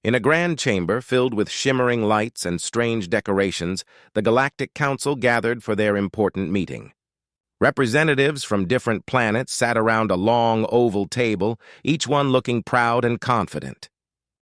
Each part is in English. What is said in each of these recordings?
In a grand chamber filled with shimmering lights and strange decorations, the Galactic Council gathered for their important meeting. Representatives from different planets sat around a long oval table, each one looking proud and confident.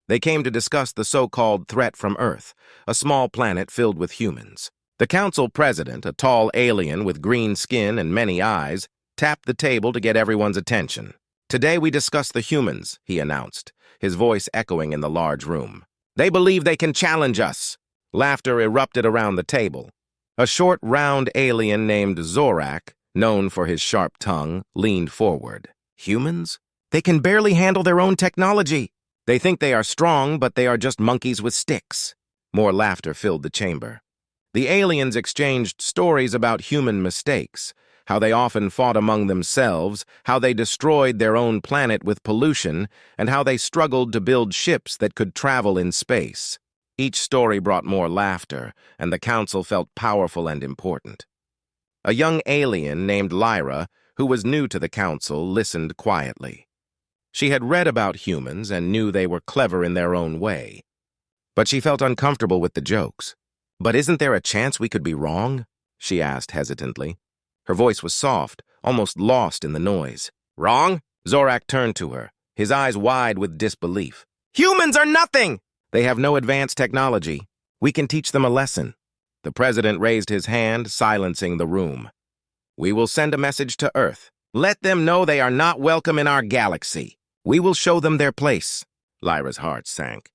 They came to discuss the so-called threat from Earth, a small planet filled with humans. The council president, a tall alien with green skin and many eyes, tapped the table to get everyone's attention. "Today we discuss the humans," he announced, his voice echoing in the large room. "They believe they can challenge us." Laughter erupted around the table. A short, round alien named Zorak, known for his sharp tongue, leaned forward. "Humans? They can barely handle their own technology. They think they are strong, but they are just monkeys with sticks." More laughter filled the chamber. The aliens exchanged stories about human mistakes, how they often fought among themselves, how they destroyed their own planet with pollution, and how they struggled to build ships that could travel in space. Each story brought more laughter, and the council felt powerful and important. A young alien named Lyra, who was new to the council, listened quietly. She had read about humans and knew they were clever in their own way. But she felt uncomfortable with the jokes. "But isn't there a chance we could be wrong?" she asked hesitantly. Her voice was soft, almost lost in the noise. "Wrong?" Zorak turned to her, his eyes wide with disbelief. "Humans are nothing! They have no advanced technology. We can teach them a lesson." The president raised his hand, silencing the room. "We will send a message to Earth. Let them know they are not welcome in our galaxy. We will show them their place." Lyra's heart sank.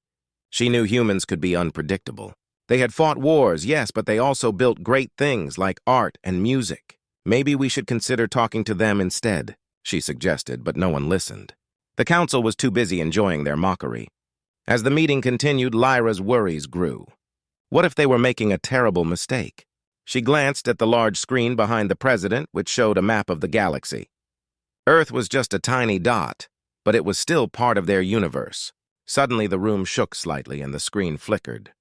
She knew humans could be unpredictable. They had fought wars, yes, but they also built great things like art and music. "Maybe we should consider talking to them instead," she suggested, but no one listened. The council was too busy enjoying their mockery. As the meeting continued, Lyra's worries grew. What if they were making a terrible mistake? She glanced at the large screen behind the president, which showed a map of the galaxy. Earth was just a tiny dot, but it was still part of their universe. Suddenly, the room shook slightly and the screen flickered.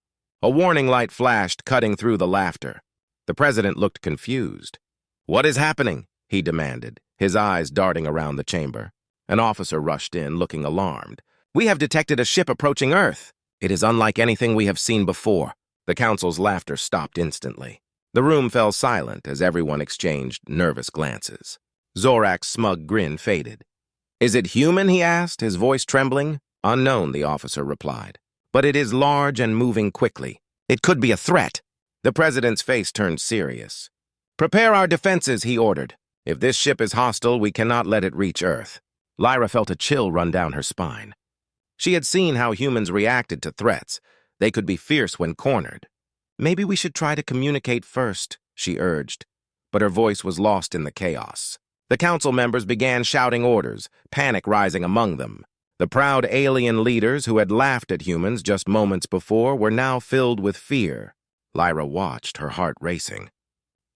A warning light flashed, cutting through the laughter. The president looked confused. "What is happening?" he demanded, his eyes darting around the chamber. An officer rushed in, looking alarmed. "We have detected a ship approaching Earth. It is unlike anything we have seen before." The council's laughter stopped instantly. The room fell silent as everyone exchanged nervous glances. Zorak's smug grin faded. "Is it human?" he asked, his voice trembling. "Unknown," the officer replied. "But it is large and moving quickly. It could be a threat." The president's face turned serious. "Prepare our defenses," he ordered. "If this ship is hostile, we cannot let it reach Earth." Lyra felt a chill run down her spine. She had seen how humans reacted to threats. They could be fierce when cornered. "Maybe we should try to communicate first," she urged, but her voice was lost in the chaos. The council members began shouting orders, panic rising among them. The proud alien leaders who had laughed at humans just moments before were now filled with fear. Lyra watched, her heart racing.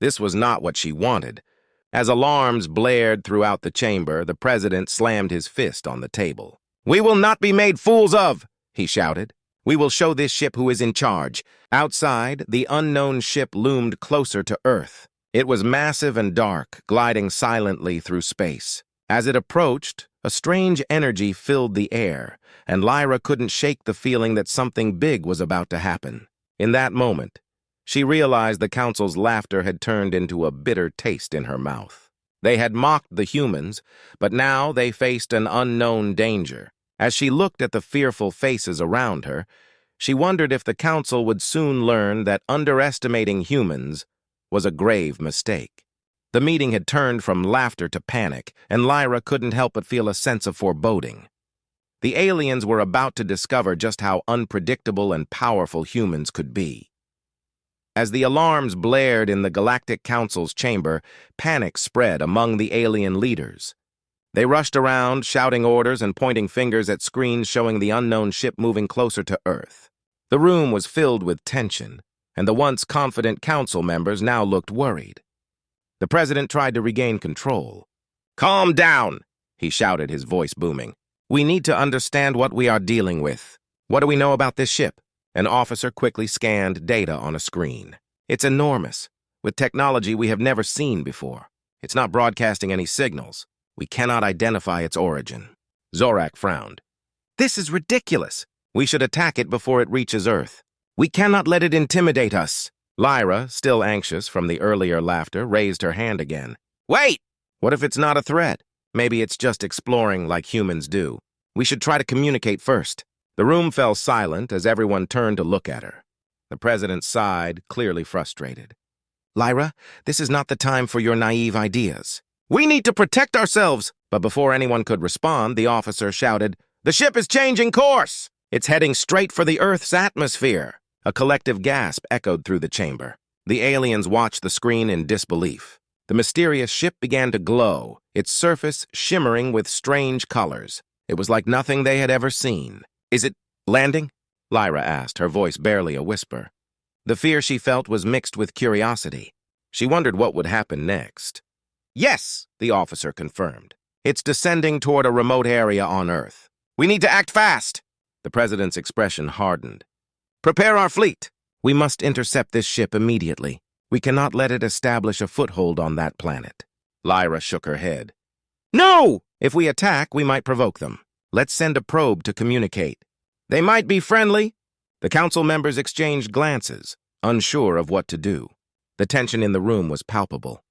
This was not what she wanted. As alarms blared throughout the chamber, the president slammed his fist on the table. "We will not be made fools of," he shouted. "We will show this ship who is in charge." Outside, the unknown ship loomed closer to Earth. It was massive and dark, gliding silently through space. As it approached, a strange energy filled the air, and Lyra couldn't shake the feeling that something big was about to happen. In that moment, she realized the council's laughter had turned into a bitter taste in her mouth. They had mocked the humans, but now they faced an unknown danger. As she looked at the fearful faces around her, she wondered if the council would soon learn that underestimating humans was a grave mistake. The meeting had turned from laughter to panic, and Lyra couldn't help but feel a sense of foreboding. The aliens were about to discover just how unpredictable and powerful humans could be. As the alarms blared in the Galactic Council's chamber, panic spread among the alien leaders. They rushed around, shouting orders and pointing fingers at screens showing the unknown ship moving closer to Earth. The room was filled with tension, and the once confident council members now looked worried. The president tried to regain control. "Calm down," he shouted, his voice booming. "We need to understand what we are dealing with. What do we know about this ship?" An officer quickly scanned data on a screen. "It's enormous, with technology we have never seen before. It's not broadcasting any signals. We cannot identify its origin." Zorak frowned. "This is ridiculous. We should attack it before it reaches Earth. We cannot let it intimidate us. Lyra, still anxious from the earlier laughter, raised her hand again. Wait! What if it's not a threat? Maybe it's just exploring like humans do. We should try to communicate first. The room fell silent as everyone turned to look at her. The president sighed, clearly frustrated. Lyra, this is not the time for your naive ideas. We need to protect ourselves! But before anyone could respond, the officer shouted, The ship is changing course! It's heading straight for the Earth's atmosphere. A collective gasp echoed through the chamber. The aliens watched the screen in disbelief. The mysterious ship began to glow, its surface shimmering with strange colors. It was like nothing they had ever seen. Is it landing? Lyra asked, her voice barely a whisper. The fear she felt was mixed with curiosity. She wondered what would happen next. Yes, the officer confirmed. It's descending toward a remote area on Earth. We need to act fast. The president's expression hardened. Prepare our fleet. We must intercept this ship immediately. We cannot let it establish a foothold on that planet. Lyra shook her head. No! If we attack, we might provoke them. Let's send a probe to communicate. They might be friendly. The council members exchanged glances, unsure of what to do. The tension in the room was palpable.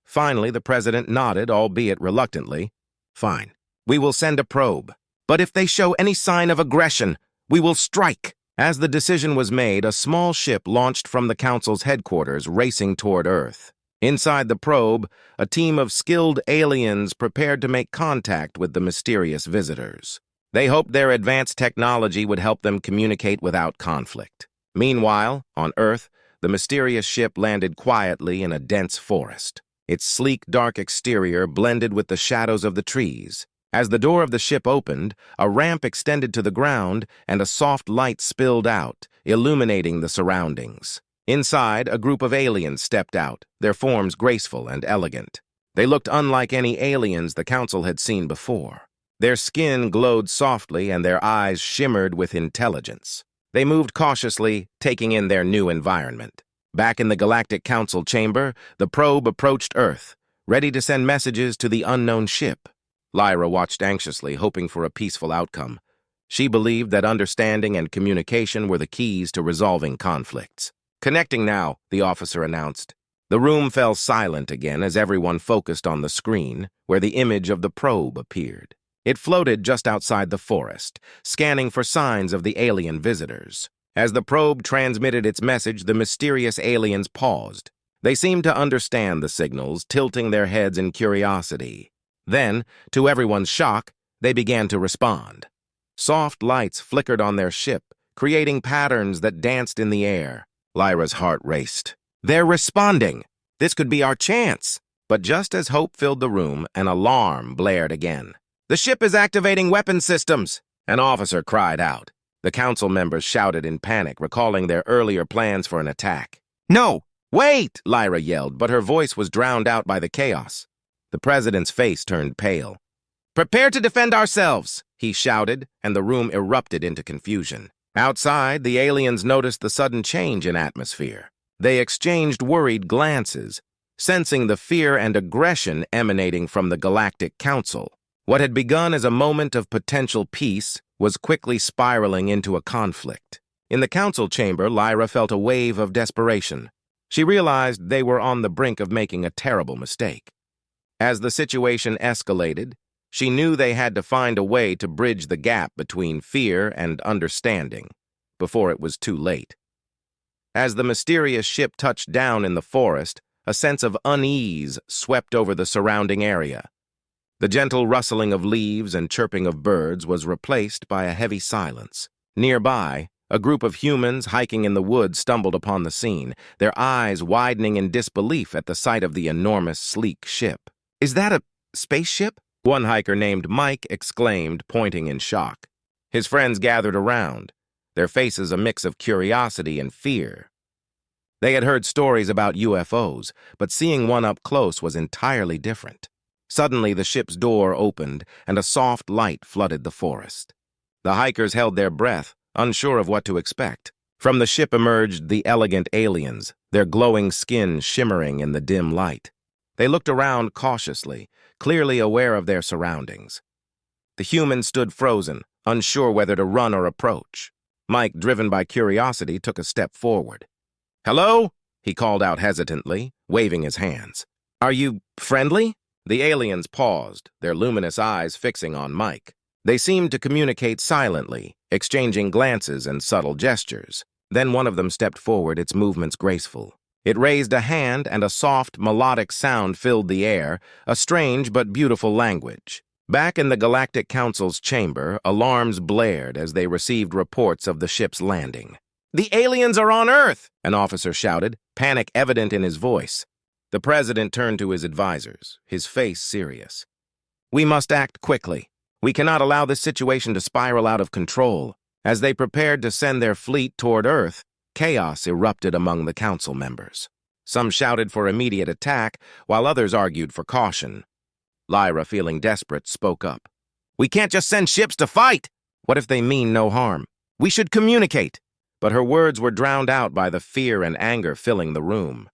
Finally, the president nodded, albeit reluctantly. Fine. We will send a probe. But if they show any sign of aggression, we will strike. As the decision was made, a small ship launched from the council's headquarters, racing toward Earth. Inside the probe, a team of skilled aliens prepared to make contact with the mysterious visitors. They hoped their advanced technology would help them communicate without conflict. Meanwhile, on Earth, the mysterious ship landed quietly in a dense forest. Its sleek, dark exterior blended with the shadows of the trees. As the door of the ship opened, a ramp extended to the ground and a soft light spilled out, illuminating the surroundings. Inside, a group of aliens stepped out, their forms graceful and elegant. They looked unlike any aliens the council had seen before. Their skin glowed softly and their eyes shimmered with intelligence. They moved cautiously, taking in their new environment. Back in the Galactic Council chamber, the probe approached Earth, ready to send messages to the unknown ship. Lyra watched anxiously, hoping for a peaceful outcome. She believed that understanding and communication were the keys to resolving conflicts. Connecting now, the officer announced. The room fell silent again as everyone focused on the screen, where the image of the probe appeared. It floated just outside the forest, scanning for signs of the alien visitors. As the probe transmitted its message, the mysterious aliens paused. They seemed to understand the signals, tilting their heads in curiosity. Then, to everyone's shock, they began to respond. Soft lights flickered on their ship, creating patterns that danced in the air. Lyra's heart raced. They're responding! This could be our chance! But just as hope filled the room, an alarm blared again. The ship is activating weapon systems! An officer cried out. The council members shouted in panic, recalling their earlier plans for an attack. No! Wait! Lyra yelled, but her voice was drowned out by the chaos. The president's face turned pale. Prepare to defend ourselves! He shouted, and the room erupted into confusion. Outside, the aliens noticed the sudden change in atmosphere. They exchanged worried glances, sensing the fear and aggression emanating from the Galactic Council. What had begun as a moment of potential peace was quickly spiraling into a conflict. In the council chamber, Lyra felt a wave of desperation. She realized they were on the brink of making a terrible mistake. As the situation escalated, she knew they had to find a way to bridge the gap between fear and understanding before it was too late. As the mysterious ship touched down in the forest, a sense of unease swept over the surrounding area. The gentle rustling of leaves and chirping of birds was replaced by a heavy silence. Nearby, a group of humans hiking in the woods stumbled upon the scene, their eyes widening in disbelief at the sight of the enormous, sleek ship. Is that a spaceship? One hiker named Mike exclaimed, pointing in shock. His friends gathered around, their faces a mix of curiosity and fear. They had heard stories about UFOs, but seeing one up close was entirely different. Suddenly, the ship's door opened, and a soft light flooded the forest. The hikers held their breath, unsure of what to expect. From the ship emerged the elegant aliens, their glowing skin shimmering in the dim light. They looked around cautiously, clearly aware of their surroundings. The humans stood frozen, unsure whether to run or approach. Mike, driven by curiosity, took a step forward. "Hello?" he called out hesitantly, waving his hands. "Are you friendly?" The aliens paused, their luminous eyes fixing on Mike. They seemed to communicate silently, exchanging glances and subtle gestures. Then one of them stepped forward, its movements graceful. It raised a hand, and a soft, melodic sound filled the air, a strange but beautiful language. Back in the Galactic Council's chamber, alarms blared as they received reports of the ship's landing. "The aliens are on Earth!" an officer shouted, panic evident in his voice. The president turned to his advisors, his face serious. "We must act quickly. We cannot allow this situation to spiral out of control." As they prepared to send their fleet toward Earth, chaos erupted among the council members. Some shouted for immediate attack, while others argued for caution. Lyra, feeling desperate, spoke up. "We can't just send ships to fight! What if they mean no harm? We should communicate!" But her words were drowned out by the fear and anger filling the room.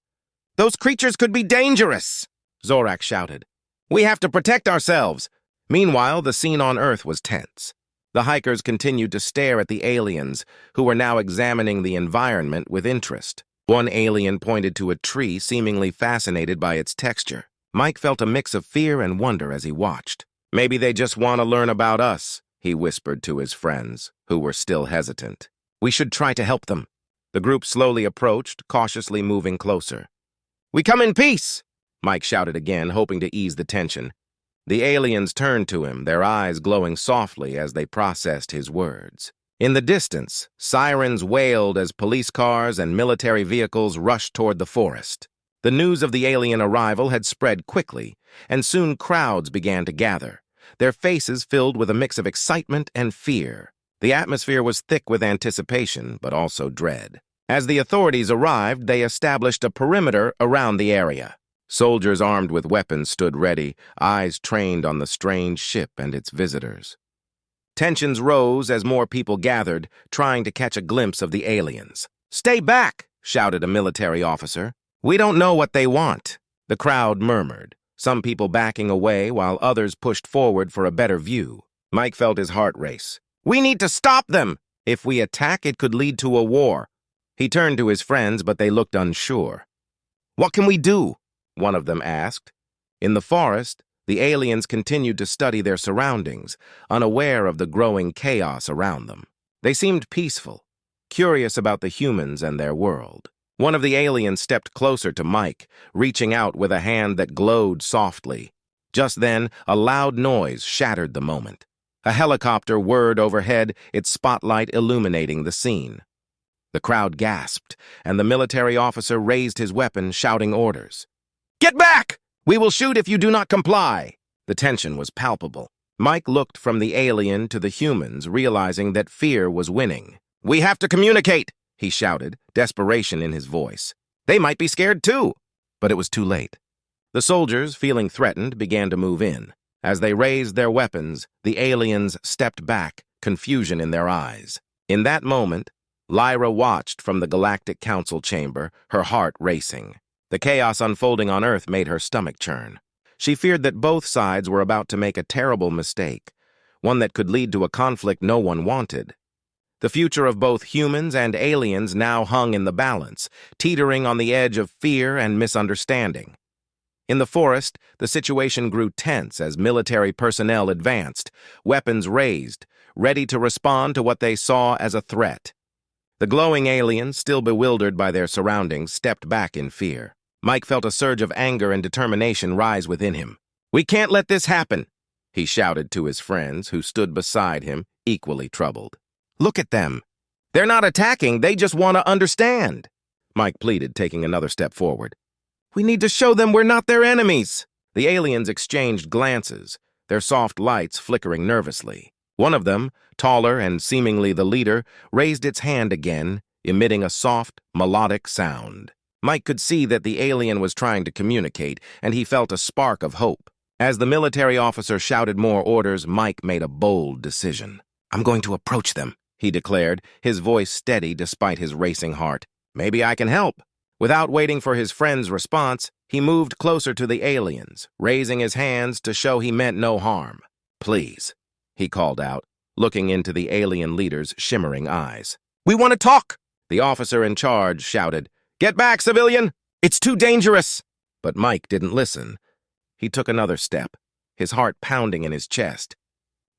"Those creatures could be dangerous!" Zorak shouted. "We have to protect ourselves!" Meanwhile, the scene on Earth was tense. The hikers continued to stare at the aliens, who were now examining the environment with interest. One alien pointed to a tree, seemingly fascinated by its texture. Mike felt a mix of fear and wonder as he watched. "Maybe they just want to learn about us," he whispered to his friends, who were still hesitant. "We should try to help them." The group slowly approached, cautiously moving closer. "We come in peace!" Mike shouted again, hoping to ease the tension. The aliens turned to him, their eyes glowing softly as they processed his words. In the distance, sirens wailed as police cars and military vehicles rushed toward the forest. The news of the alien arrival had spread quickly, and soon crowds began to gather, their faces filled with a mix of excitement and fear. The atmosphere was thick with anticipation, but also dread. As the authorities arrived, they established a perimeter around the area. Soldiers armed with weapons stood ready, eyes trained on the strange ship and its visitors. Tensions rose as more people gathered, trying to catch a glimpse of the aliens. "Stay back!" shouted a military officer. "We don't know what they want." The crowd murmured, some people backing away while others pushed forward for a better view. Mike felt his heart race. "We need to stop them! If we attack, it could lead to a war." He turned to his friends, but they looked unsure. "What can we do?" one of them asked. In the forest, the aliens continued to study their surroundings, unaware of the growing chaos around them. They seemed peaceful, curious about the humans and their world. One of the aliens stepped closer to Mike, reaching out with a hand that glowed softly. Just then, a loud noise shattered the moment. A helicopter whirred overhead, its spotlight illuminating the scene. The crowd gasped, and the military officer raised his weapon, shouting orders. "Get back! We will shoot if you do not comply!" The tension was palpable. Mike looked from the alien to the humans, realizing that fear was winning. "We have to communicate!" he shouted, desperation in his voice. "They might be scared too!" But it was too late. The soldiers, feeling threatened, began to move in. As they raised their weapons, the aliens stepped back, confusion in their eyes. In that moment, Lyra watched from the Galactic Council chamber, her heart racing. The chaos unfolding on Earth made her stomach churn. She feared that both sides were about to make a terrible mistake, one that could lead to a conflict no one wanted. The future of both humans and aliens now hung in the balance, teetering on the edge of fear and misunderstanding. In the forest, the situation grew tense as military personnel advanced, weapons raised, ready to respond to what they saw as a threat. The glowing aliens, still bewildered by their surroundings, stepped back in fear. Mike felt a surge of anger and determination rise within him. "We can't let this happen," he shouted to his friends, who stood beside him, equally troubled. "Look at them. They're not attacking, they just want to understand," Mike pleaded, taking another step forward. "We need to show them we're not their enemies." The aliens exchanged glances, their soft lights flickering nervously. One of them, taller and seemingly the leader, raised its hand again, emitting a soft, melodic sound. Mike could see that the alien was trying to communicate, and he felt a spark of hope. As the military officer shouted more orders, Mike made a bold decision. "I'm going to approach them," he declared, his voice steady despite his racing heart. "Maybe I can help." Without waiting for his friend's response, he moved closer to the aliens, raising his hands to show he meant no harm. "Please," he called out, looking into the alien leader's shimmering eyes. "We want to talk!" The officer in charge shouted. "Get back, civilian! It's too dangerous!" But Mike didn't listen. He took another step, his heart pounding in his chest.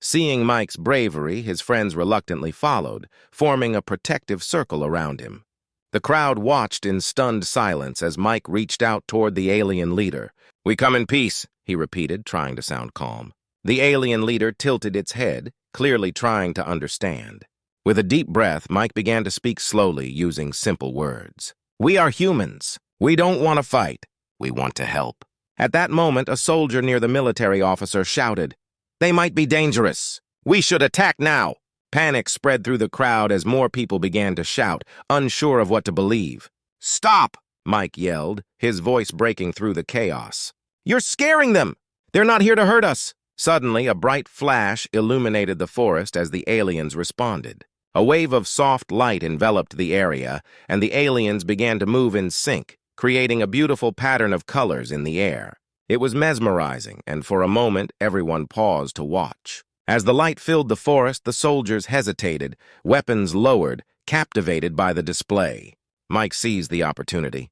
Seeing Mike's bravery, his friends reluctantly followed, forming a protective circle around him. The crowd watched in stunned silence as Mike reached out toward the alien leader. "We come in peace," he repeated, trying to sound calm. The alien leader tilted its head, clearly trying to understand. With a deep breath, Mike began to speak slowly, using simple words. "We are humans. We don't want to fight. We want to help." At that moment, a soldier near the military officer shouted, "They might be dangerous. We should attack now." Panic spread through the crowd as more people began to shout, unsure of what to believe. "Stop!" Mike yelled, his voice breaking through the chaos. "You're scaring them! They're not here to hurt us!" Suddenly, a bright flash illuminated the forest as the aliens responded. A wave of soft light enveloped the area, and the aliens began to move in sync, creating a beautiful pattern of colors in the air. It was mesmerizing, and for a moment, everyone paused to watch. As the light filled the forest, the soldiers hesitated, weapons lowered, captivated by the display. Mike seized the opportunity.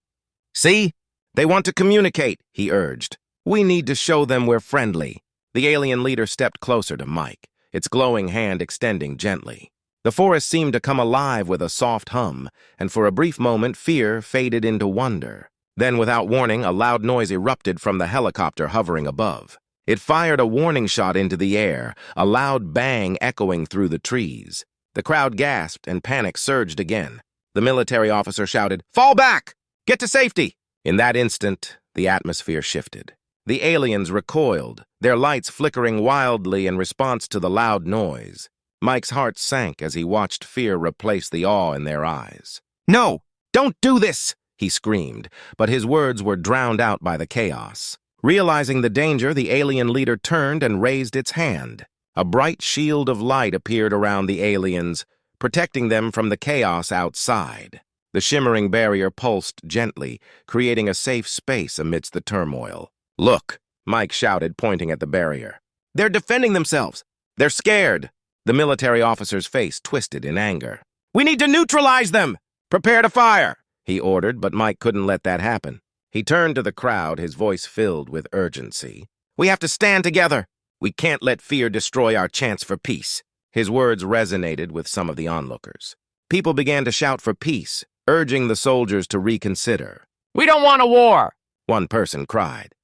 "See? They want to communicate," he urged. "We need to show them we're friendly." The alien leader stepped closer to Mike, its glowing hand extending gently. The forest seemed to come alive with a soft hum, and for a brief moment, fear faded into wonder. Then, without warning, a loud noise erupted from the helicopter hovering above. It fired a warning shot into the air, a loud bang echoing through the trees. The crowd gasped and panic surged again. The military officer shouted, "Fall back! Get to safety!" In that instant, the atmosphere shifted. The aliens recoiled, their lights flickering wildly in response to the loud noise. Mike's heart sank as he watched fear replace the awe in their eyes. "No! Don't do this!" he screamed, but his words were drowned out by the chaos. Realizing the danger, the alien leader turned and raised its hand. A bright shield of light appeared around the aliens, protecting them from the chaos outside. The shimmering barrier pulsed gently, creating a safe space amidst the turmoil. "Look," Mike shouted, pointing at the barrier. "They're defending themselves. They're scared." The military officer's face twisted in anger. "We need to neutralize them! Prepare to fire!" he ordered, but Mike couldn't let that happen. He turned to the crowd, his voice filled with urgency. "We have to stand together. We can't let fear destroy our chance for peace." His words resonated with some of the onlookers. People began to shout for peace, urging the soldiers to reconsider. "We don't want a war!" one person cried.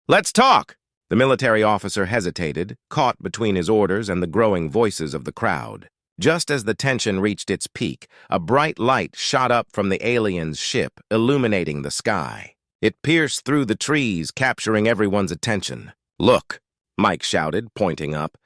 "Let's talk!" The military officer hesitated, caught between his orders and the growing voices of the crowd. Just as the tension reached its peak, a bright light shot up from the aliens' ship, illuminating the sky. It pierced through the trees, capturing everyone's attention. "Look," Mike shouted, pointing up.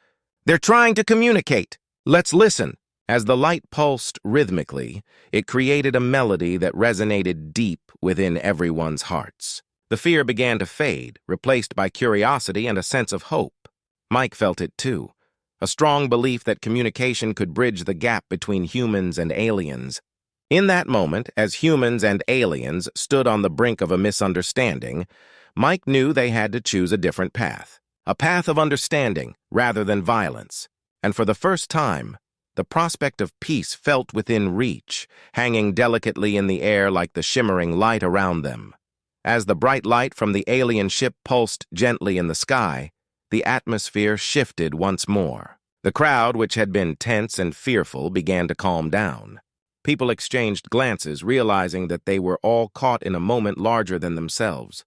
"They're trying to communicate. Let's listen." As the light pulsed rhythmically, it created a melody that resonated deep within everyone's hearts. The fear began to fade, replaced by curiosity and a sense of hope. Mike felt it too, a strong belief that communication could bridge the gap between humans and aliens. In that moment, as humans and aliens stood on the brink of a misunderstanding, Mike knew they had to choose a different path, a path of understanding rather than violence. And for the first time, the prospect of peace felt within reach, hanging delicately in the air like the shimmering light around them. As the bright light from the alien ship pulsed gently in the sky, the atmosphere shifted once more. The crowd, which had been tense and fearful, began to calm down. People exchanged glances, realizing that they were all caught in a moment larger than themselves.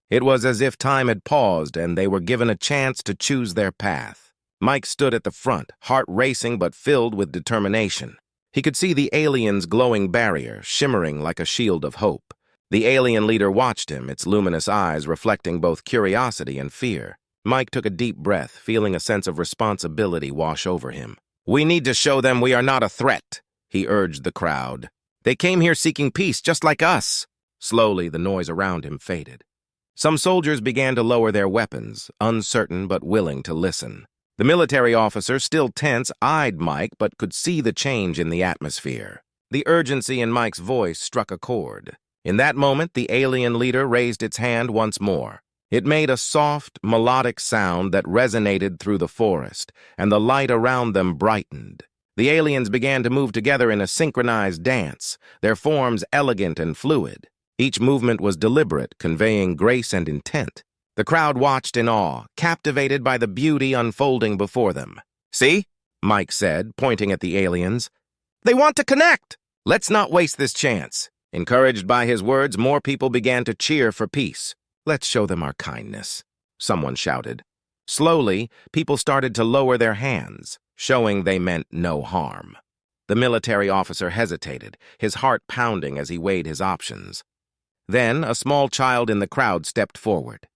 It was as if time had paused and they were given a chance to choose their path. Mike stood at the front, heart racing but filled with determination. He could see the alien's glowing barrier, shimmering like a shield of hope. The alien leader watched him, its luminous eyes reflecting both curiosity and fear. Mike took a deep breath, feeling a sense of responsibility wash over him. "We need to show them we are not a threat," he urged the crowd. "They came here seeking peace, just like us." Slowly, the noise around him faded. Some soldiers began to lower their weapons, uncertain but willing to listen. The military officer, still tense, eyed Mike but could see the change in the atmosphere. The urgency in Mike's voice struck a chord. In that moment, the alien leader raised its hand once more. It made a soft, melodic sound that resonated through the forest, and the light around them brightened. The aliens began to move together in a synchronized dance, their forms elegant and fluid. Each movement was deliberate, conveying grace and intent. The crowd watched in awe, captivated by the beauty unfolding before them. "See?" Mike said, pointing at the aliens. "They want to connect! Let's not waste this chance." Encouraged by his words, more people began to cheer for peace. "Let's show them our kindness," someone shouted. Slowly, people started to lower their hands, showing they meant no harm. The military officer hesitated, his heart pounding as he weighed his options. Then, a small child in the crowd stepped forward.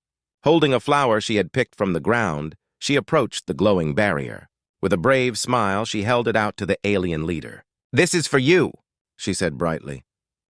Holding a flower she had picked from the ground, she approached the glowing barrier. With a brave smile, she held it out to the alien leader. "This is for you," she said brightly.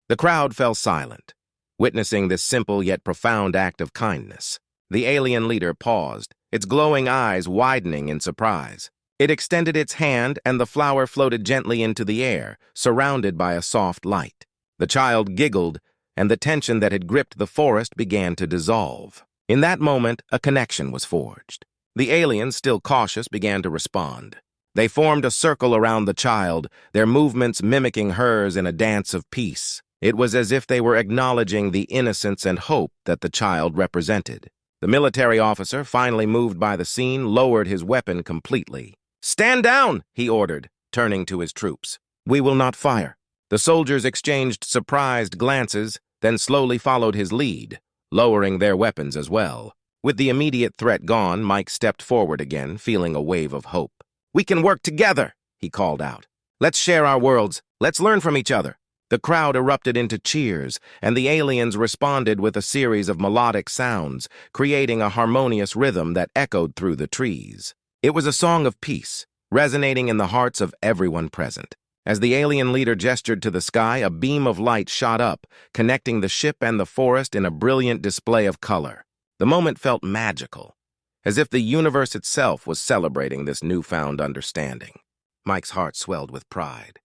The crowd fell silent, witnessing this simple yet profound act of kindness. The alien leader paused, its glowing eyes widening in surprise. It extended its hand, and the flower floated gently into the air, surrounded by a soft light. The child giggled, and the tension that had gripped the forest began to dissolve. In that moment, a connection was forged. The aliens, still cautious, began to respond. They formed a circle around the child, their movements mimicking hers in a dance of peace. It was as if they were acknowledging the innocence and hope that the child represented. The military officer, finally moved by the scene, lowered his weapon completely. "Stand down!" he ordered, turning to his troops. "We will not fire." The soldiers exchanged surprised glances, then slowly followed his lead, lowering their weapons as well. With the immediate threat gone, Mike stepped forward again, feeling a wave of hope. "We can work together," he called out. "Let's share our worlds. Let's learn from each other." The crowd erupted into cheers, and the aliens responded with a series of melodic sounds, creating a harmonious rhythm that echoed through the trees. It was a song of peace, resonating in the hearts of everyone present. As the alien leader gestured to the sky, a beam of light shot up, connecting the ship and the forest in a brilliant display of color. The moment felt magical, as if the universe itself was celebrating this newfound understanding. Mike's heart swelled with pride.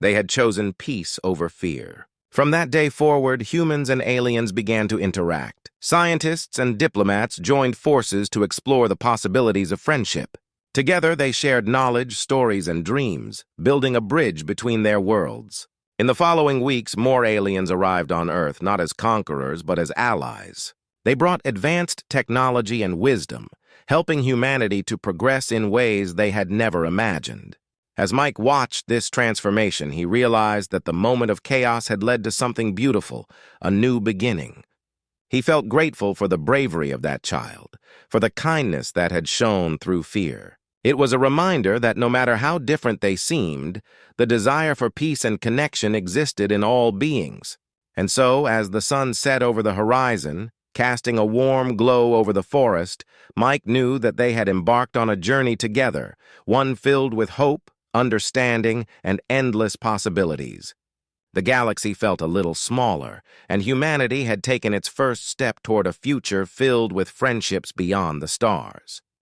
They had chosen peace over fear. From that day forward, humans and aliens began to interact. Scientists and diplomats joined forces to explore the possibilities of friendship. Together, they shared knowledge, stories, and dreams, building a bridge between their worlds. In the following weeks, more aliens arrived on Earth, not as conquerors, but as allies. They brought advanced technology and wisdom, helping humanity to progress in ways they had never imagined. As Mike watched this transformation, he realized that the moment of chaos had led to something beautiful, a new beginning. He felt grateful for the bravery of that child, for the kindness that had shone through fear. It was a reminder that no matter how different they seemed, the desire for peace and connection existed in all beings. And so, as the sun set over the horizon, casting a warm glow over the forest, Mike knew that they had embarked on a journey together, one filled with hope, understanding, and endless possibilities. The galaxy felt a little smaller, and humanity had taken its first step toward a future filled with friendships beyond the stars.